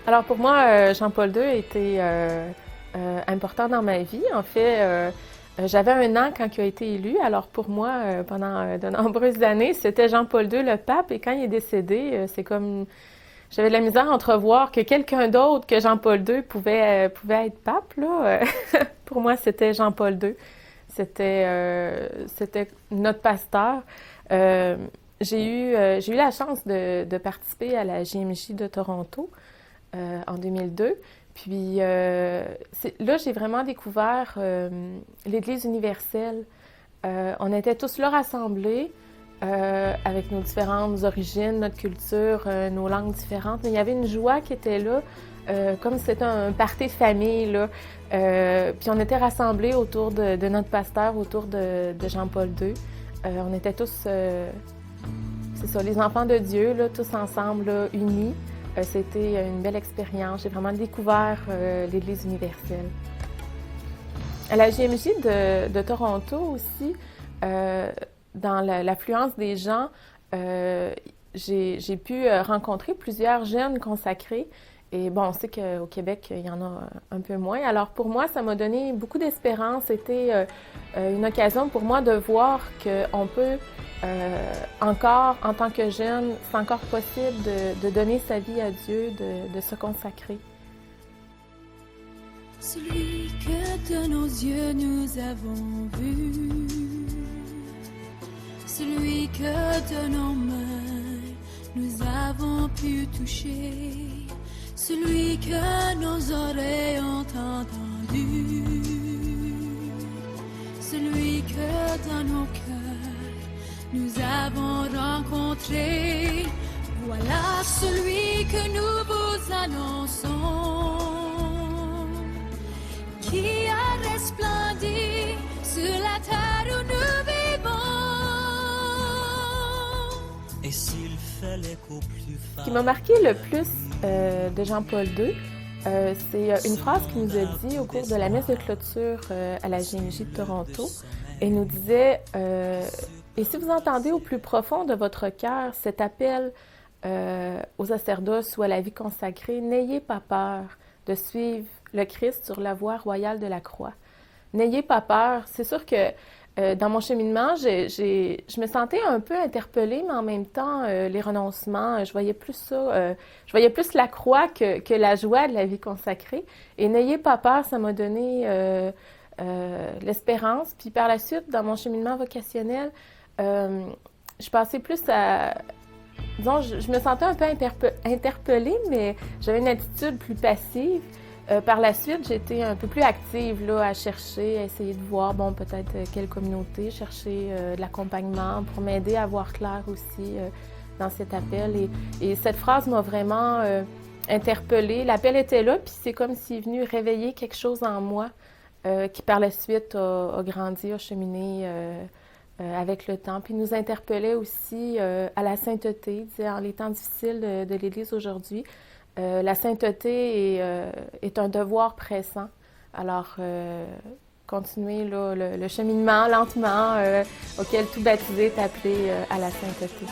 Alors pour moi, Jean-Paul II a été important dans ma vie. En fait, j'avais 1 an quand il a été élu. Alors pour moi, pendant de nombreuses années, c'était Jean-Paul II le pape. Et quand il est décédé, c'est comme j'avais de la misère à entrevoir que quelqu'un d'autre que Jean-Paul II pouvait être pape, là. Pour moi, c'était Jean-Paul II. C'était notre pasteur. Euh, j'ai eu la chance de participer à la JMJ de Toronto en 2002. Puis là, j'ai vraiment découvert l'Église universelle. On était tous là rassemblés avec nos différentes origines, notre culture, nos langues différentes. Mais il y avait une joie qui était là, comme si c'était un party de famille, là. Puis on était rassemblés autour de notre pasteur, autour de Jean-Paul II. On était tous, c'est ça, les enfants de Dieu, là, tous ensemble, là, unis. C'était une belle expérience. J'ai vraiment découvert l'Église universelle. À la JMJ de Toronto aussi, dans l'affluence des gens, j'ai pu rencontrer plusieurs jeunes consacrés. Et bon, on sait qu'au Québec, il y en a un peu moins. Alors pour moi, ça m'a donné beaucoup d'espérance. C'était une occasion pour moi de voir qu'on peut encore, en tant que jeune, c'est encore possible de donner sa vie à Dieu, de se consacrer. Celui que de nos yeux nous avons vu, celui que de nos mains nous avons pu toucher, celui que nos oreilles ont entendu, celui que dans nos cœurs nous avons rencontré. Voilà celui que nous vous annonçons, qui a resplendi sur la terre où nous vivons. Et s'il fallait qu'au plus Ce qui m'a marqué le plus de Jean-Paul II, c'est une phrase qu'il nous a dit au cours de la messe de clôture à la JMJ de Toronto. Il nous disait « Et si vous entendez au plus profond de votre cœur cet appel au sacerdoce ou à la vie consacrée, n'ayez pas peur de suivre le Christ sur la voie royale de la croix. N'ayez pas peur. » C'est sûr que dans mon cheminement, je me sentais un peu interpellée, mais en même temps, les renoncements, je voyais plus ça, je voyais plus la croix que la joie de la vie consacrée. Et n'ayez pas peur, ça m'a donné l'espérance. Puis par la suite, dans mon cheminement vocationnel, je passais plus à... Disons, je me sentais un peu interpellée, mais j'avais une attitude plus passive. Par la suite, j'ai été un peu plus active là, à chercher, à essayer de voir, bon, peut-être quelle communauté, chercher de l'accompagnement pour m'aider à voir clair aussi dans cet appel. Et cette phrase m'a vraiment interpellée. L'appel était là, puis c'est comme s'il est venu réveiller quelque chose en moi qui par la suite a grandi, a cheminé avec le temps. Puis nous interpellait aussi à la sainteté, dans les temps difficiles de l'Église aujourd'hui. La sainteté est un devoir pressant. Alors, continuer là, le cheminement lentement auquel tout baptisé est appelé à la sainteté.